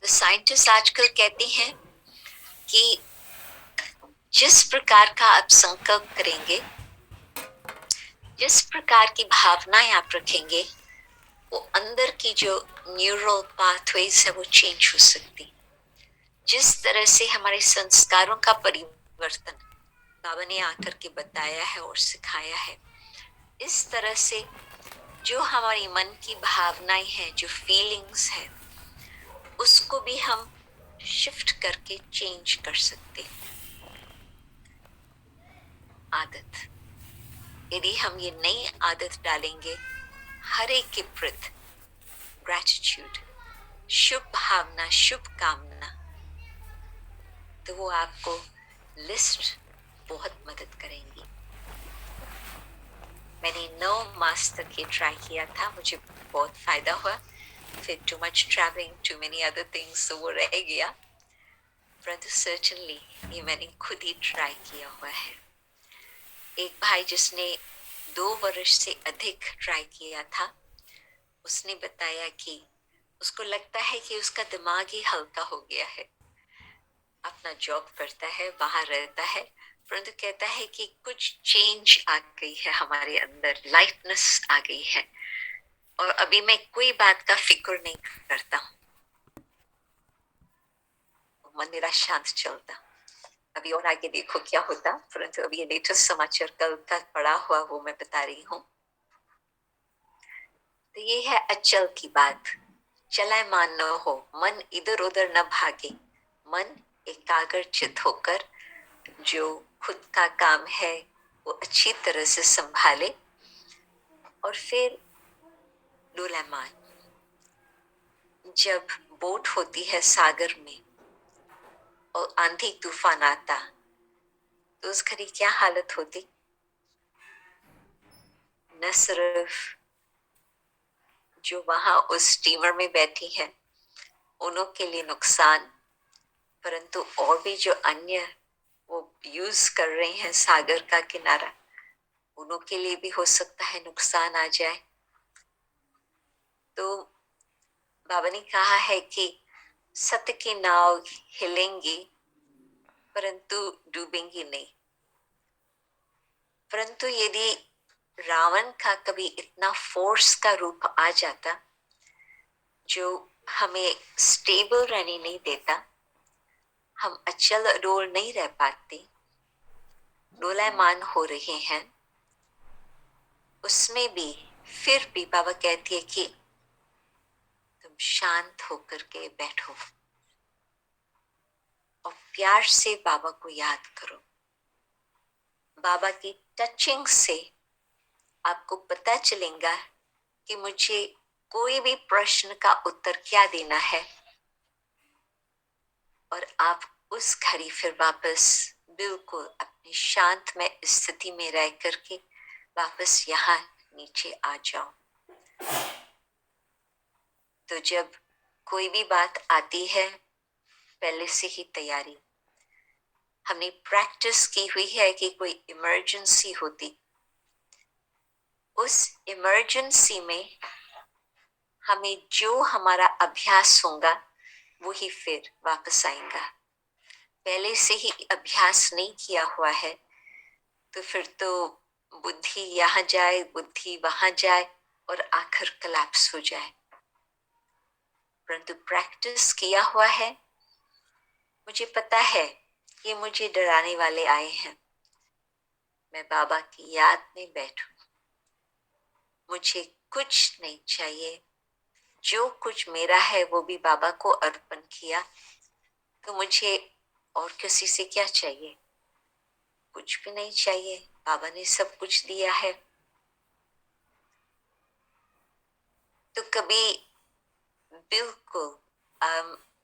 तो साइंटिस्ट आजकल कहते हैं कि जिस प्रकार का आप संकल्प करेंगे, जिस प्रकार की भावनाएं आप रखेंगे, वो अंदर की जो न्यूरल पाथवेज है वो चेंज हो सकती। जिस तरह से हमारे संस्कारों का परिवर्तन बाबा ने आकर के बताया है और सिखाया है, इस तरह से जो हमारी मन की भावनाएं हैं, जो फीलिंग्स है, उसको भी हम शिफ्ट करके चेंज कर सकते। आदत, यदि हम ये नई आदत डालेंगे, हर एक के प्रति ग्रेटिट्यूड, शुभ भावना, शुभ कामना, तो वो आपको लिस्ट बहुत मदद करेंगी। मैंने 9 मास तक ये ट्राई किया था, मुझे बहुत फायदा हुआ। फिर too much travelling, too many other things, तो वो रह गया। परंतु सर्टेनली ये मैंने खुद ही ट्राई किया हुआ है। एक भाई जिसने 2 वर्ष से अधिक ट्राई किया था, उसने बताया कि उसको लगता है कि उसका दिमाग ही हल्का हो गया है। अपना जॉब करता है, बाहर रहता है, परंतु कहता है कि कुछ चेंज आ गई है हमारे अंदर, लाइटनेस आ गई है, और अभी मैं कोई बात का फिक्र नहीं करता हूँ, मन मेरा शांत चलता। अभी और आगे देखो क्या होता, परंतु अभी ये लेटेस्ट समाचार कल का पड़ा हुआ वो मैं बता रही हूँ। तो ये है अचल की बात, चलायमान न हो, मन इधर उधर न भागे, मन एकाग्रचित होकर जो खुद का काम है वो अच्छी तरह से संभाले, और फिर डोलायमान। जब बोट होती है सागर में और आंधी तूफान आता, तो उस घड़ी क्या हालत होती? न सिर्फ जो वहां उस स्टीमर में बैठी है उन्हों के लिए नुकसान, परंतु और भी जो अन्य वो यूज कर रहे हैं सागर का किनारा, उन्हों के लिए भी हो सकता है नुकसान आ जाए। तो बाबा ने कहा है कि सत्य की नाव हिलेंगी परंतु डूबेंगी नहीं। परंतु यदि रावण का कभी इतना फोर्स का रूप आ जाता जो हमें स्टेबल रहने नहीं देता, हम अचल अडोल नहीं रह पाते, डोलायमान हो रहे हैं, उसमें भी फिर भी बाबा कहती है कि तुम शांत होकर के बैठो और प्यार से बाबा को याद करो। बाबा की टचिंग से आपको पता चलेगा कि मुझे कोई भी प्रश्न का उत्तर क्या देना है, और आप उस घड़ी फिर वापस बिल्कुल अपनी शांतमय स्थिति में रह करके वापस यहाँ नीचे आ जाओ। तो जब कोई भी बात आती है, पहले से ही तैयारी, हमने प्रैक्टिस की हुई है कि कोई इमरजेंसी होती, उस इमरजेंसी में हमें जो हमारा अभ्यास होगा वो ही फिर वापस आएगा। पहले से ही अभ्यास नहीं किया हुआ है तो फिर तो बुद्धि यहाँ जाए, बुद्धि वहां जाए और आखिर कलैप्स हो जाए। परंतु प्रैक्टिस किया हुआ है, मुझे पता है कि मुझे डराने वाले आए हैं, मैं बाबा की याद में बैठूं, मुझे कुछ नहीं चाहिए, जो कुछ मेरा है वो भी बाबा को अर्पण किया, तो मुझे और किसी से क्या चाहिए? कुछ भी नहीं चाहिए, बाबा ने सब कुछ दिया है। तो कभी बिल्कुल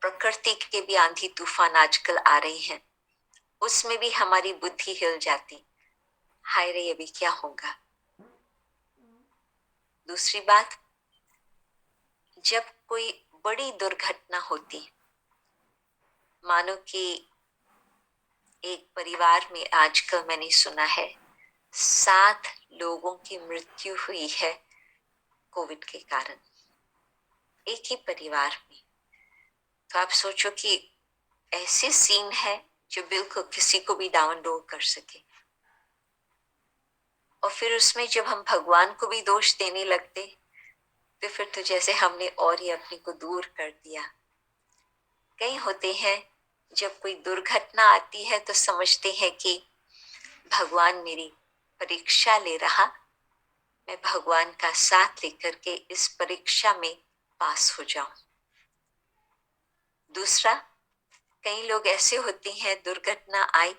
प्रकृति के भी आंधी तूफान आजकल आ रही हैं, उसमें भी हमारी बुद्धि हिल जाती, हाय रे अभी क्या होगा। दूसरी बात, जब कोई बड़ी दुर्घटना होती, मानो कि एक परिवार में आजकल मैंने सुना है 7 लोगों की मृत्यु हुई है कोविड के कारण, एक ही परिवार में। तो आप सोचो कि ऐसे सीन है जो बिल्कुल किसी को भी डाउन डोर कर सके। और फिर उसमें जब हम भगवान को भी दोष देने लगते तो फिर तो जैसे हमने और ही अपने को दूर कर दिया। कई होते हैं जब कोई दुर्घटना आती है तो समझते हैं कि भगवान मेरी परीक्षा ले रहा, मैं भगवान का साथ लेकर के इस परीक्षा में पास हो जाऊं। दूसरा, कई लोग ऐसे होते हैं, दुर्घटना आई,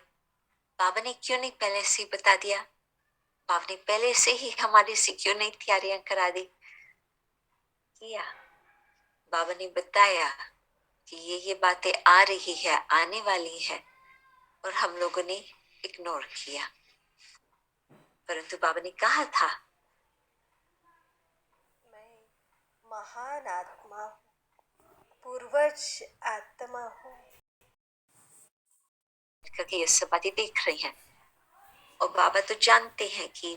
बाबा ने क्यों नहीं पहले से ही बता दिया, बाबा ने पहले से ही हमारे से क्यों नहीं तैयारियां करा दी। किया, बाबा ने बताया कि ये बातें आ रही है, आने वाली है, और हम लोगों ने इग्नोर किया। परंतु बाबा ने कहा था मैं महान आत्मा हूँ, पूर्वज आत्मा हूँ। करके ये सब बातें देख रही हैं, और बाबा तो जानते हैं कि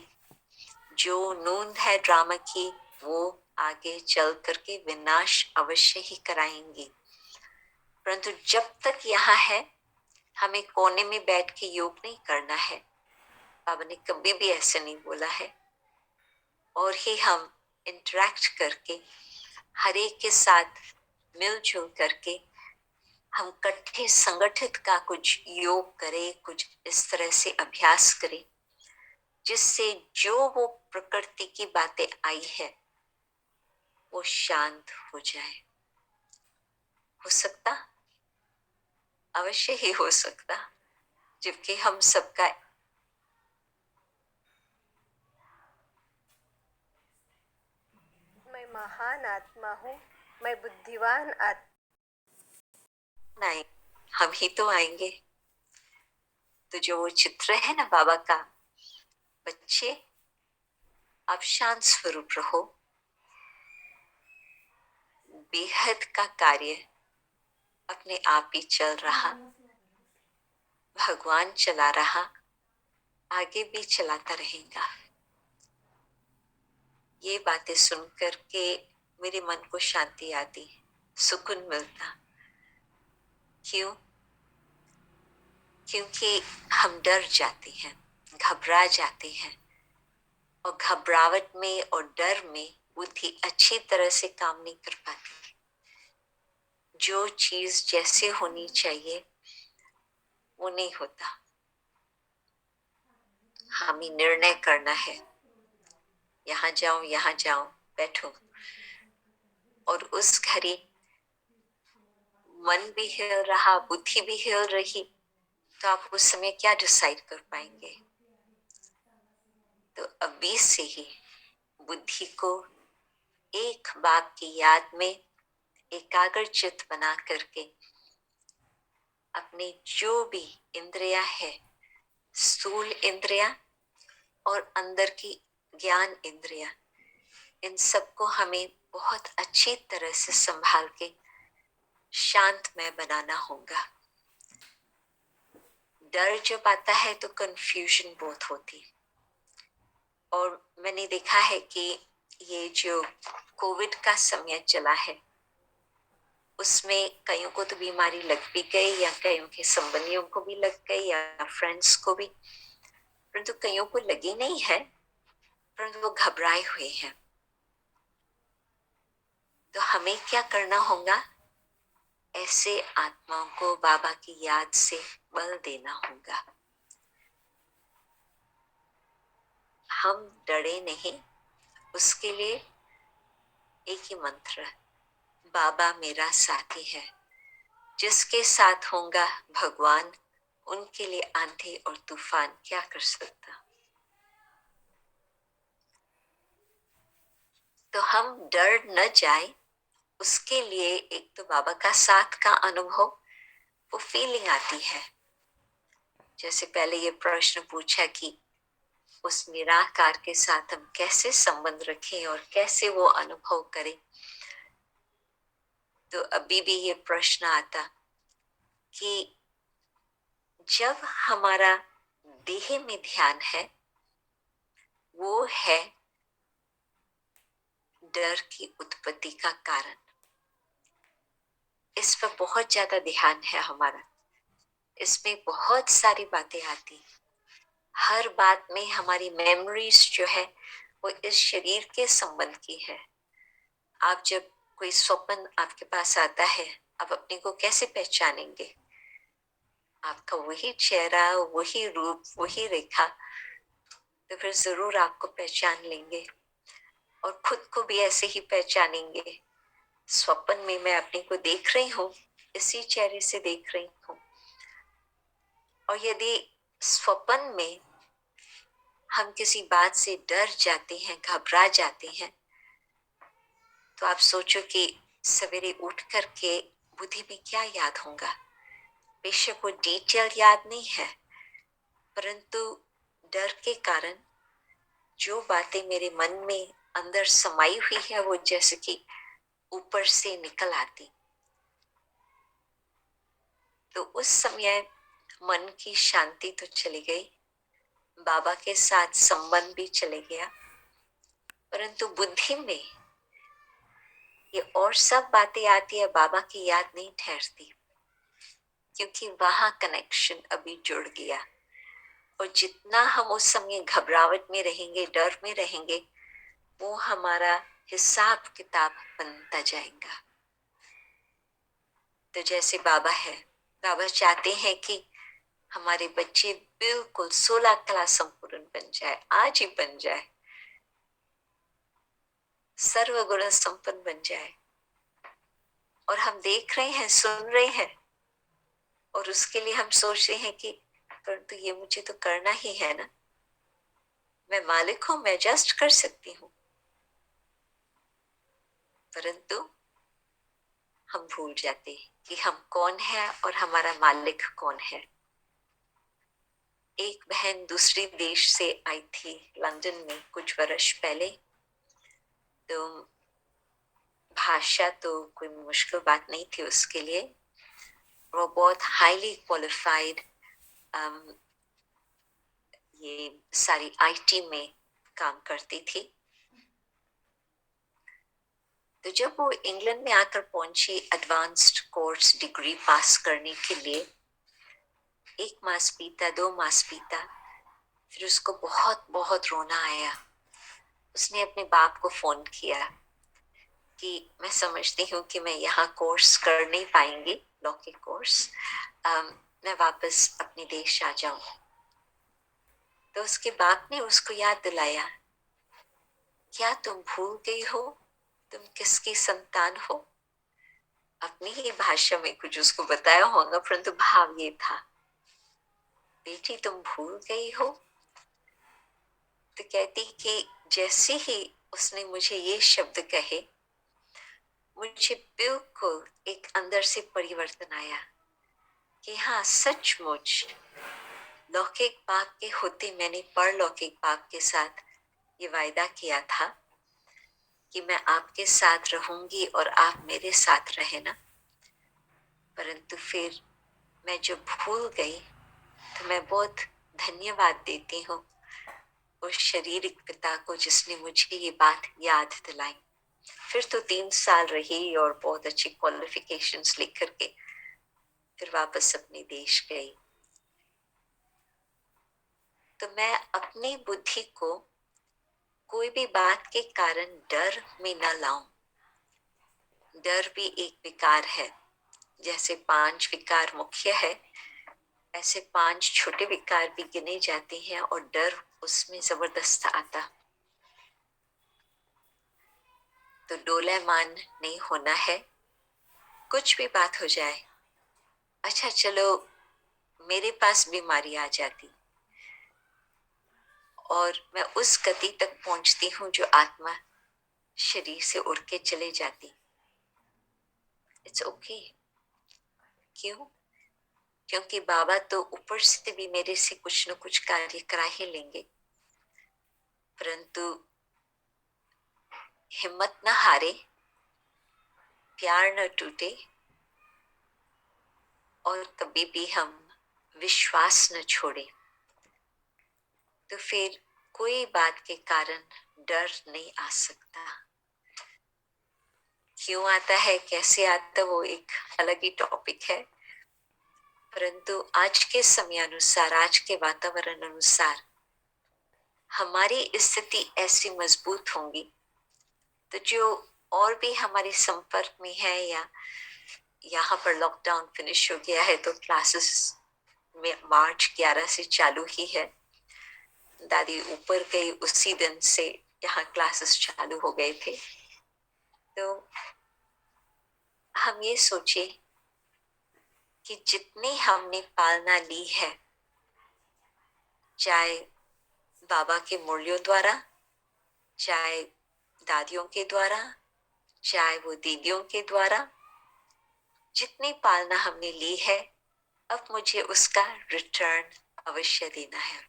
जो नूंद है ड्रामा की वो आगे चल करके विनाश अवश्य ही कराएंगी। परंतु जब तक यहाँ है हमें कोने में बैठ के योग नहीं करना है। बाबा ने कभी भी ऐसे नहीं बोला है, और ही हम इंटरेक्ट करके हर एक के साथ मिलजुल करके हम इकट्ठे संगठित का कुछ योग करें, कुछ इस तरह से अभ्यास करें जिससे जो वो प्रकृति की बातें आई है वो शांत हो जाए। हो सकता, अवश्य ही हो सकता, जबकि हम सबका मैं महान आत्मा हूँ, मैं बुद्धिमान आत्मा। नहीं, हम ही तो आएंगे। तो जो वो चित्र है ना बाबा का, बच्चे आप शांत स्वरूप रहो, बेहद का कार्य अपने आप ही चल रहा, भगवान चला रहा, आगे भी चलाता रहेगा। ये बातें सुनकर के मेरे मन को शांति आती, सुकून मिलता। क्यों? क्योंकि हम डर जाते हैं, घबरा जाते हैं, और घबराहट में और डर में बुद्धि अच्छी तरह से काम नहीं कर पाती। जो चीज जैसे होनी चाहिए वो नहीं होता। हमें निर्णय करना है, यहाँ जाऊं, यहाँ जाऊं, बैठूं, और उस घड़ी मन भी हिल रहा, बुद्धि भी हिल रही, तो आप उस समय क्या डिसाइड कर पाएंगे? तो अभी से ही बुद्धि को एक बाप की याद में एकाग्रचित बना करके अपने जो भी इंद्रिया है, स्थूल इंद्रिया और अंदर की ज्ञान इंद्रिया, इन सबको हमें बहुत अच्छी तरह से संभाल के शांतमय बनाना होगा। डर जब आता है तो कंफ्यूजन बहुत होती, और मैंने देखा है कि ये जो कोविड का समय चला है उसमें कईयों को तो बीमारी लग भी गई, या कईयों के संबंधियों को भी लग गई, या फ्रेंड्स को भी, परंतु कईयों को लगी नहीं है, परंतु वो घबराए हुए हैं। तो हमें क्या करना होगा? ऐसे आत्माओं को बाबा की याद से बल देना होगा। हम डरे नहीं, उसके लिए एक ही मंत्र, बाबा मेरा साथी है, जिसके साथ होगा भगवान, उनके लिए आंधी और तूफान क्या कर सकता। तो हम डर न जाए, उसके लिए एक तो बाबा का साथ का अनुभव, वो फीलिंग आती है। जैसे पहले ये प्रश्न पूछा कि उस निराकार के साथ हम कैसे संबंध रखें और कैसे वो अनुभव करें, तो अभी भी ये प्रश्न आता कि जब हमारा देह में ध्यान है, वो है डर की उत्पत्ति का कारण। इस पर बहुत ज्यादा ध्यान है हमारा, इसमें बहुत सारी बातें आती, हर बात में हमारी मेमोरीज जो है वो इस शरीर के संबंध की है। आप जब कोई स्वप्न आपके पास आता है, आप अपने को कैसे पहचानेंगे? आपका वही चेहरा, वही रूप, वही रेखा, तो फिर जरूर आपको पहचान लेंगे और खुद को भी ऐसे ही पहचानेंगे। स्वप्न में मैं अपने को देख रही हूँ, इसी चेहरे से देख रही हूँ। और यदि स्वप्न में हम किसी बात से डर जाते हैं, घबरा जाते हैं, तो आप सोचो कि सवेरे उठ करके बुद्धि में क्या याद होगा। बेशक वो डिटेल याद नहीं है, परंतु डर के कारण जो बातें मेरे मन में अंदर समाई हुई है वो जैसे कि ऊपर से निकल आती। तो उस समय मन की शांति तो चली गई, बाबा के साथ संबंध भी चले गया, परंतु बुद्धि में ये और सब बातें आती है, बाबा की याद नहीं ठहरती, क्योंकि वहां कनेक्शन अभी जुड़ गया। और जितना हम उस समय घबराहट में रहेंगे, डर में रहेंगे, वो हमारा हिसाब किताब बनता जाएगा। तो जैसे बाबा है, बाबा चाहते हैं कि हमारे बच्चे बिल्कुल 16 क्लास संपूर्ण बन जाए, आज ही बन जाए, सर्वगुण संपन्न बन जाए। और हम देख रहे हैं, सुन रहे हैं, और उसके लिए हम सोच रहे हैं कि परंतु ये मुझे तो करना ही है ना, मैं मालिक हूं, मैं एडजस्ट कर सकती हूँ। परंतु हम भूल जाते हैं कि हम कौन है और हमारा मालिक कौन है। एक बहन दूसरे देश से आई थी लंदन में कुछ वर्ष पहले। तो भाषा तो कोई मुश्किल बात नहीं थी उसके लिए, वो बहुत हाईली क्वालिफाइड, ये सारी आईटी में काम करती थी। तो जब वो इंग्लैंड में आकर पहुंची एडवांस्ड कोर्स डिग्री पास करने के लिए, 1 मास बीता, 2 मास बीता, फिर उसको बहुत बहुत रोना आया। उसने अपने बाप को फोन किया कि मैं समझती हूँ कि मैं यहाँ कोर्स कर नहीं पाएंगी, लॉ के कोर्स, मैं वापस अपने देश आ जाऊं। तो उसके बाप ने उसको याद दिलाया, क्या तुम भूल गई हो तुम किसकी संतान हो? अपनी ही भाषा में कुछ उसको बताया होगा, परंतु भाव ये था, बेटी तुम भूल गई हो। तो कहती कि जैसे ही उसने मुझे ये शब्द कहे, मुझे बिल्कुल एक अंदर से परिवर्तन आया कि हाँ, सचमुच लौकिक बाप के होते मैंने परलौकिक बाप के साथ ये वायदा किया था कि मैं आपके साथ रहूंगी और आप मेरे साथ रहे ना। परंतु फिर मैं जब भूल गई, तो मैं बहुत धन्यवाद देती हूँ उस शारीरिक पिता को जिसने मुझे ये बात याद दिलाई। फिर तो 3 साल रही और बहुत अच्छी क्वालिफिकेशंस लेकर के फिर वापस अपने देश गई। तो मैं अपनी बुद्धि को कोई भी बात के कारण डर में न लाऊं। डर भी एक विकार है, जैसे 5 विकार मुख्य है, ऐसे 5 छोटे विकार भी गिने जाते हैं और डर उसमें जबरदस्त आता। तो डोलायमान नहीं होना है, कुछ भी बात हो जाए। अच्छा चलो, मेरे पास बीमारी आ जाती और मैं उस गति तक पहुंचती हूँ जो आत्मा शरीर से उड़ के चले जाती, इट्स ओके। क्यों? क्योंकि बाबा तो ऊपर से भी मेरे से कुछ न कुछ कार्य करा ही लेंगे। परंतु हिम्मत न हारे, प्यार न टूटे, और कभी भी हम विश्वास न छोड़े, तो फिर कोई बात के कारण डर नहीं आ सकता। क्यों आता है, कैसे आता है, वो एक अलग ही टॉपिक है। परंतु आज के समय अनुसार, आज के वातावरण अनुसार हमारी स्थिति ऐसी मजबूत होंगी तो जो और भी हमारे संपर्क में है या यहाँ पर लॉकडाउन फिनिश हो गया है तो क्लासेस में मार्च 11 से चालू ही है। दादी ऊपर गई उसी दिन से यहाँ क्लासेस चालू हो गए थे। तो हम ये सोचे कि जितनी हमने पालना ली है, चाहे बाबा के मूल्यों द्वारा, चाहे दादियों के द्वारा, चाहे वो दीदियों के द्वारा, जितनी पालना हमने ली है, अब मुझे उसका रिटर्न अवश्य देना है।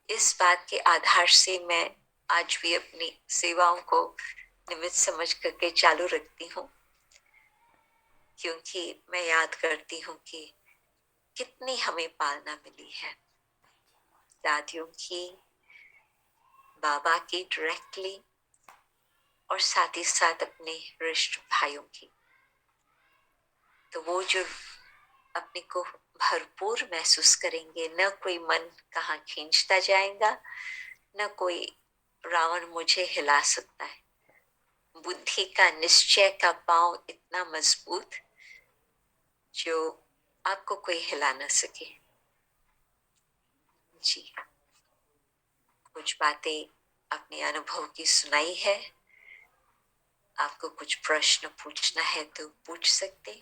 इस बात के आधार से मैं आज भी अपनी सेवाओं को निमित्त समझ करके चालू रखती हूँ, क्योंकि मैं याद करती हूँ कि कितनी हमें पालना मिली है, दादियों की, बाबा की डायरेक्टली, और साथ ही साथ अपने रिश्ते भाइयों की। तो वो जो अपने को भरपूर महसूस करेंगे, न कोई मन कहाँ खींचता जाएगा, न कोई रावण मुझे हिला सकता है। बुद्धि का निश्चय का पांव इतना मजबूत जो आपको कोई हिला न सके। जी, कुछ बातें अपने अनुभव की सुनाई है। आपको कुछ प्रश्न पूछना है तो पूछ सकते।